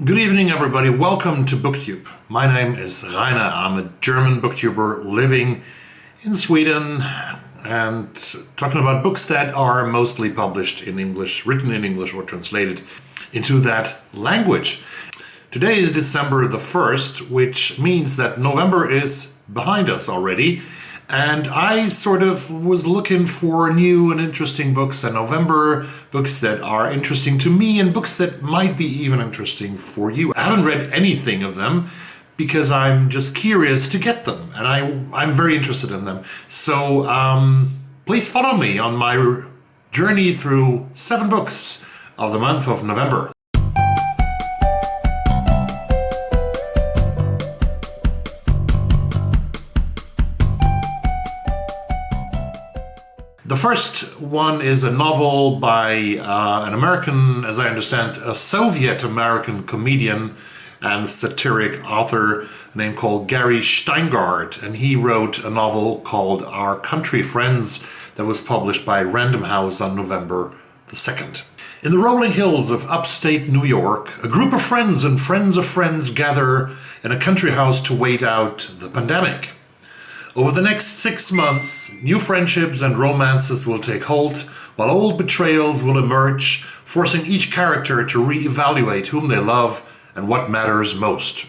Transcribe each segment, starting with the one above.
Good evening, everybody. Welcome to BookTube. My name is Rainer. I'm a German booktuber living in Sweden and talking about books that are mostly published in English, written in English or translated into that language. Today is December the 1st, which means that November is behind us already. And I sort of was looking for new and interesting books in November, books that are interesting to me and books that might be even interesting for you. I haven't read anything of them because I'm just curious to get them, and I'm very interested in them. So please follow me on my journey through 7 books of the month of November. The first one is a novel by an American, as I understand, a Soviet-American comedian and satiric author named called Gary Shteyngart, and he wrote a novel called Our Country Friends that was published by Random House on November the 2nd. In the rolling hills of upstate New York, a group of friends and friends of friends gather in a country house to wait out the pandemic. Over the next 6 months, new friendships and romances will take hold, while old betrayals will emerge, forcing each character to re-evaluate whom they love and what matters most.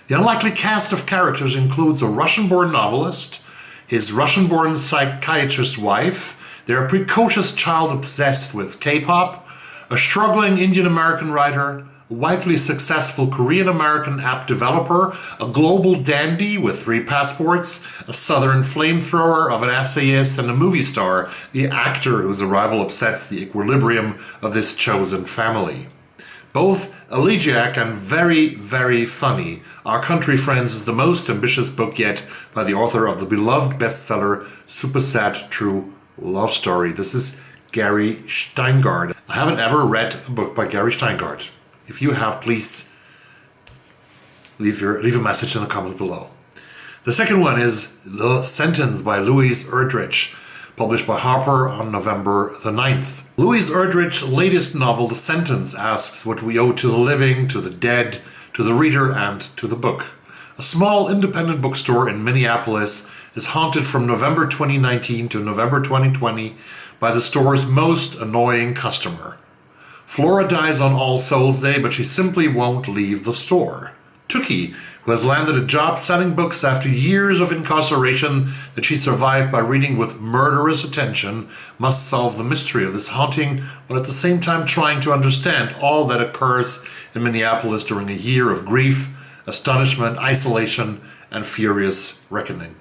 The unlikely cast of characters includes a Russian-born novelist, his Russian-born psychiatrist wife, their precocious child obsessed with K-pop, a struggling Indian-American writer, a widely successful Korean-American app developer, a global dandy with 3 passports, a southern flamethrower of an essayist, and a movie star, the actor whose arrival upsets the equilibrium of this chosen family. Both elegiac and very, very funny, Our Country Friends is the most ambitious book yet by the author of the beloved bestseller Super Sad True Love Story. This is Gary Shteyngart. I haven't ever read a book by Gary Shteyngart. If you have, please leave a message in the comments below. The second one is The Sentence by Louise Erdrich, published by Harper on November the 9th. Louise Erdrich's latest novel, The Sentence, asks what we owe to the living, to the dead, to the reader, and to the book. A small independent bookstore in Minneapolis is haunted from November 2019 to November 2020 by the store's most annoying customer. Flora dies on All Souls Day, but she simply won't leave the store. Tookie, who has landed a job selling books after years of incarceration that she survived by reading with murderous attention, must solve the mystery of this haunting, while at the same time trying to understand all that occurs in Minneapolis during a year of grief, astonishment, isolation, and furious reckoning.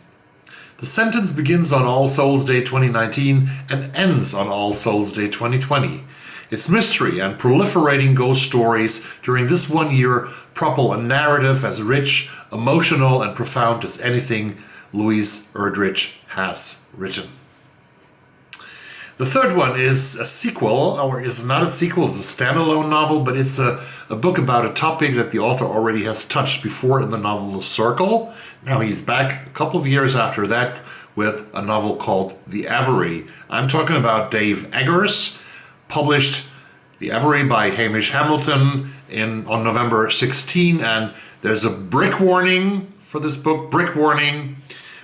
The Sentence begins on All Souls Day 2019 and ends on All Souls Day 2020. Its mystery and proliferating ghost stories during this 1 year propel a narrative as rich, emotional, and profound as anything Louise Erdrich has written. The third one is a sequel, or is not a sequel, it's a standalone novel, but it's a book about a topic that the author already has touched before in the novel The Circle. Now he's back a couple of years after that with a novel called The Avery. I'm talking about Dave Eggers, published The Avery by Hamish Hamilton on November 16, and there's a brick warning for this book,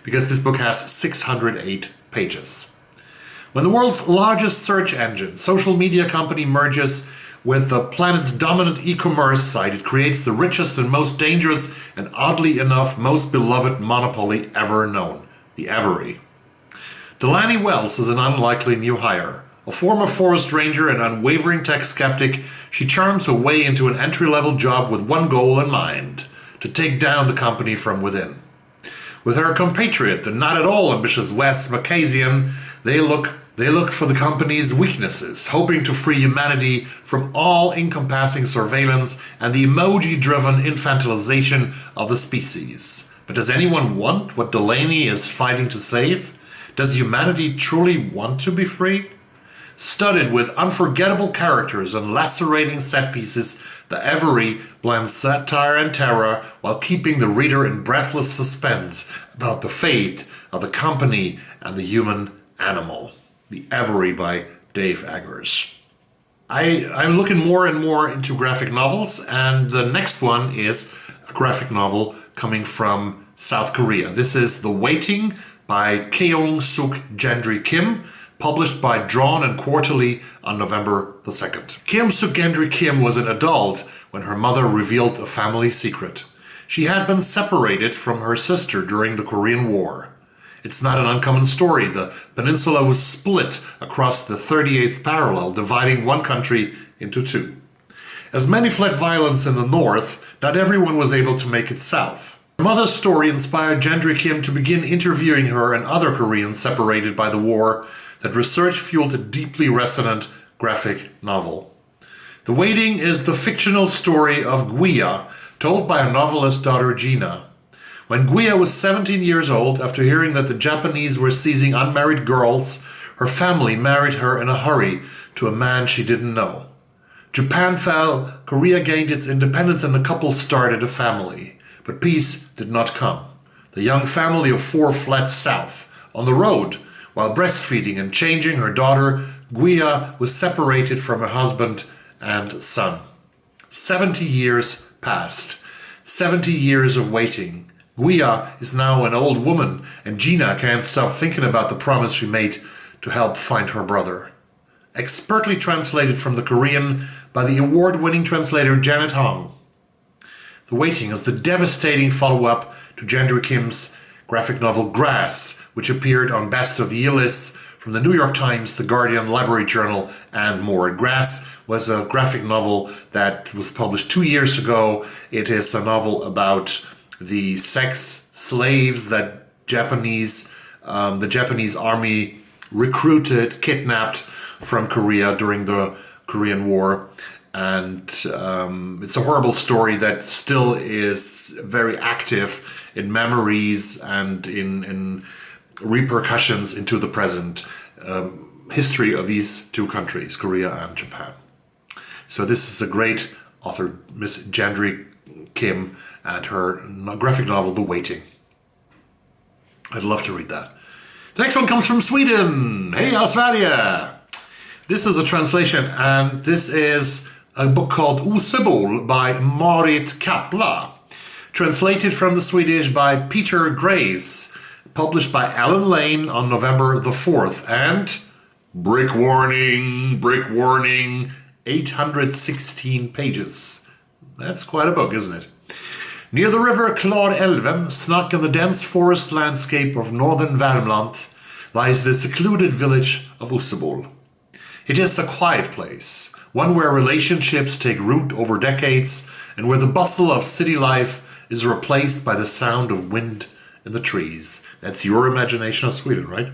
because this book has 608 pages. When the world's largest search engine, social media company, merges with the planet's dominant e-commerce site, it creates the richest and most dangerous and, oddly enough, most beloved monopoly ever known, The Avery. Delaney Wells is an unlikely new hire. A former forest ranger and unwavering tech skeptic, she charms her way into an entry-level job with one goal in mind: to take down the company from within. With her compatriot, the not at all ambitious Wes Makazian, they look for the company's weaknesses, hoping to free humanity from all-encompassing surveillance and the emoji-driven infantilization of the species. But does anyone want what Delaney is fighting to save? Does humanity truly want to be free? Studded with unforgettable characters and lacerating set pieces, The Avery blends satire and terror while keeping the reader in breathless suspense about the fate of the company and the human animal. The Avery by Dave Eggers. I'm looking more and more into graphic novels, and the next one is a graphic novel coming from South Korea. This is The Waiting by Keum Gendry-Kim, published by Drawn and Quarterly on November the 2nd. Keum Gendry-Kim was an adult when her mother revealed a family secret. She had been separated from her sister during the Korean War. It's not an uncommon story. The peninsula was split across the 38th parallel, dividing one country into two. As many fled violence in the north, not everyone was able to make it south. Her mother's story inspired Gendry-Kim to begin interviewing her and other Koreans separated by the war. That research fueled a deeply resonant graphic novel. The Waiting is the fictional story of Guia, told by a novelist's daughter Gina. When Guia was 17 years old, after hearing that the Japanese were seizing unmarried girls, her family married her in a hurry to a man she didn't know. Japan fell, Korea gained its independence, and the couple started a family. But peace did not come. The young family of four fled south. On the road, while breastfeeding and changing her daughter, Guia was separated from her husband and son. 70 years passed. 70 years of waiting. Guia is now an old woman, and Gina can't stop thinking about the promise she made to help find her brother. Expertly translated from the Korean by the award-winning translator Janet Hong. The Waiting is the devastating follow-up to Gendry-Kim's graphic novel Grass, which appeared on Best of the Year lists from the New York Times, The Guardian, Library Journal, and more. Grass was a graphic novel that was published 2 years ago. It is a novel about the sex slaves that the Japanese army recruited, kidnapped from Korea during the Korean War. And it's a horrible story that still is very active in memories and in repercussions into the present history of these two countries, Korea and Japan. So this is a great author, Miss Gendry-Kim, and her graphic novel, The Waiting. I'd love to read that. The next one comes from Sweden. Hey, Sverige! This is a translation, and this is a book called Osebol by Marit Kapla, translated from the Swedish by Peter Graves, published by Alan Lane on November the 4th, and brick warning, 816 pages. That's quite a book, isn't it? Near the river Klarälven, snuck in the dense forest landscape of northern Värmland, lies the secluded village of Osebol. It is a quiet place, one where relationships take root over decades and where the bustle of city life is replaced by the sound of wind in the trees. That's your imagination of Sweden, right?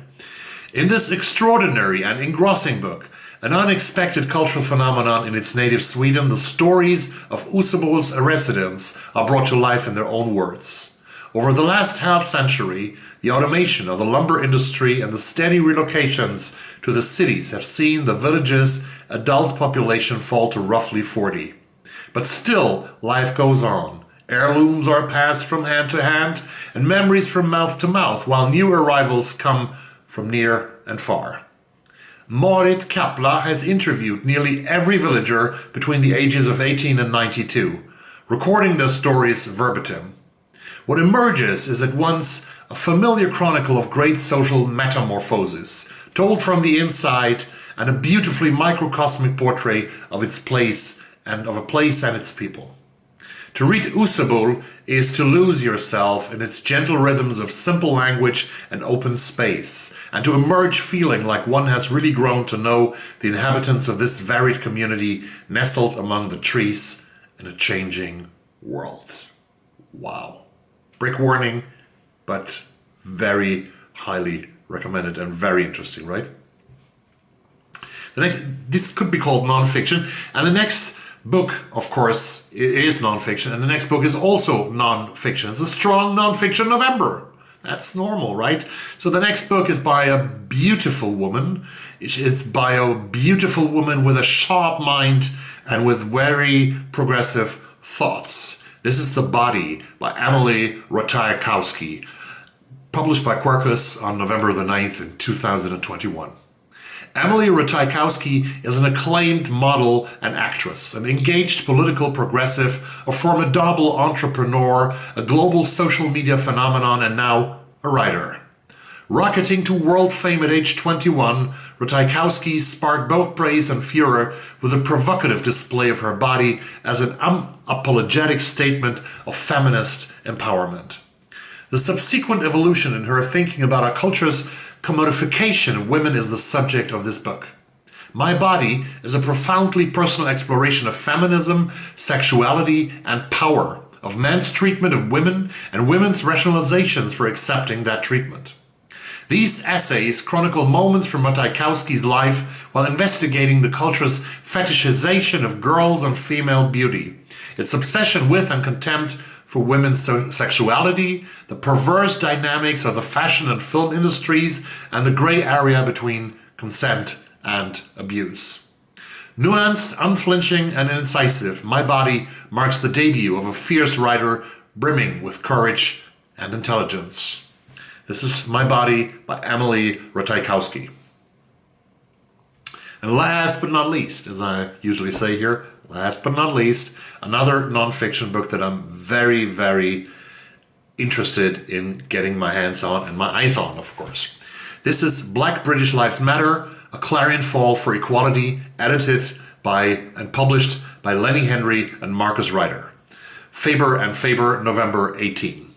In this extraordinary and engrossing book, an unexpected cultural phenomenon in its native Sweden, the stories of Osebol's residents are brought to life in their own words. Over the last half-century, the automation of the lumber industry and the steady relocations to the cities have seen the village's adult population fall to roughly 40. But still, life goes on. Heirlooms are passed from hand to hand, and memories from mouth to mouth, while new arrivals come from near and far. Marit Kapla has interviewed nearly every villager between the ages of 18 and 92, recording their stories verbatim. What emerges is at once a familiar chronicle of great social metamorphoses, told from the inside, and a beautifully microcosmic portrait of its place and of a place and its people. To read Osebol is to lose yourself in its gentle rhythms of simple language and open space, and to emerge feeling like one has really grown to know the inhabitants of this varied community nestled among the trees in a changing world. Wow. Brick warning, but very highly recommended and very interesting, right? This could be called nonfiction, and the next book, of course, is nonfiction, and the next book is also nonfiction. It's a strong nonfiction November. That's normal, right? So the next book is by a beautiful woman. It's by a beautiful woman with a sharp mind and with very progressive thoughts. This is The Body by Emily Ratajkowski, published by Quercus on November the 9th in 2021. Emily Ratajkowski is an acclaimed model and actress, an engaged political progressive, a formidable entrepreneur, a global social media phenomenon, and now a writer. Rocketing to world fame at age 21, Ratajkowski sparked both praise and furor with a provocative display of her body as an unapologetic statement of feminist empowerment. The subsequent evolution in her thinking about our culture's commodification of women is the subject of this book. My Body is a profoundly personal exploration of feminism, sexuality, and power, of men's treatment of women and women's rationalizations for accepting that treatment. These essays chronicle moments from Ratajkowski's life while investigating the culture's fetishization of girls and female beauty, its obsession with and contempt for women's sexuality, the perverse dynamics of the fashion and film industries, and the gray area between consent and abuse. Nuanced, unflinching, and incisive, My Body marks the debut of a fierce writer brimming with courage and intelligence. This is My Body by Emily Ratajkowski. And last but not least, as I usually say here, last but not least, another nonfiction book that I'm very, very interested in getting my hands on and my eyes on, of course. This is Black British Lives Matter, a clarion call for equality, edited by and published by Lenny Henry and Marcus Ryder. Faber and Faber, November 18.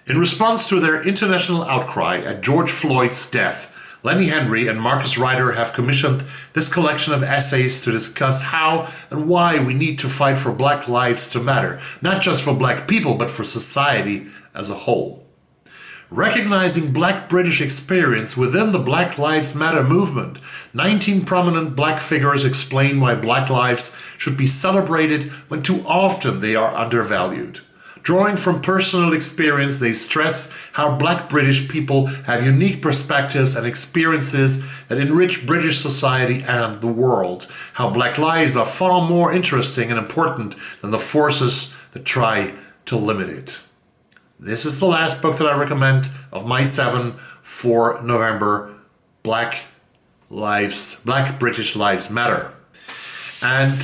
In response to their international outcry at George Floyd's death, Lenny Henry and Marcus Ryder have commissioned this collection of essays to discuss how and why we need to fight for Black lives to matter, not just for Black people, but for society as a whole. Recognizing Black British experience within the Black Lives Matter movement, 19 prominent Black figures explain why Black lives should be celebrated when too often they are undervalued. Drawing from personal experience, they stress how Black British people have unique perspectives and experiences that enrich British society and the world. How Black lives are far more interesting and important than the forces that try to limit it. This is the last book that I recommend of my 7 for November, Black British Lives Matter. And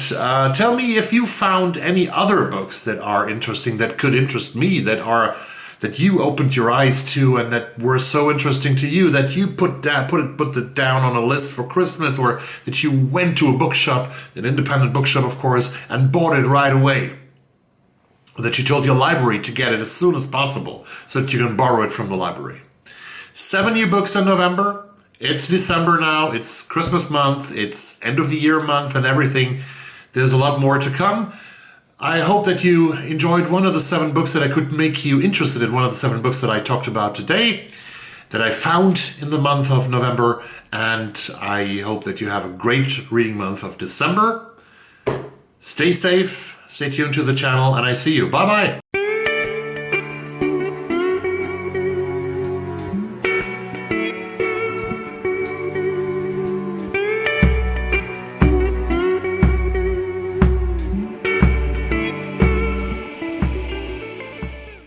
tell me if you found any other books that are interesting, that could interest me, that you opened your eyes to and that were so interesting to you that you put it down on a list for Christmas, or that you went to a bookshop, an independent bookshop of course, and bought it right away. Or that you told your library to get it as soon as possible so that you can borrow it from the library. 7 new books in November. It's December now, it's Christmas month, it's end of the year month and everything. There's a lot more to come. I hope that you enjoyed one of the 7 books, that I could make you interested in one of the 7 books that I talked about today, that I found in the month of November, and I hope that you have a great reading month of December. Stay safe, stay tuned to the channel, and I see you. Bye-bye.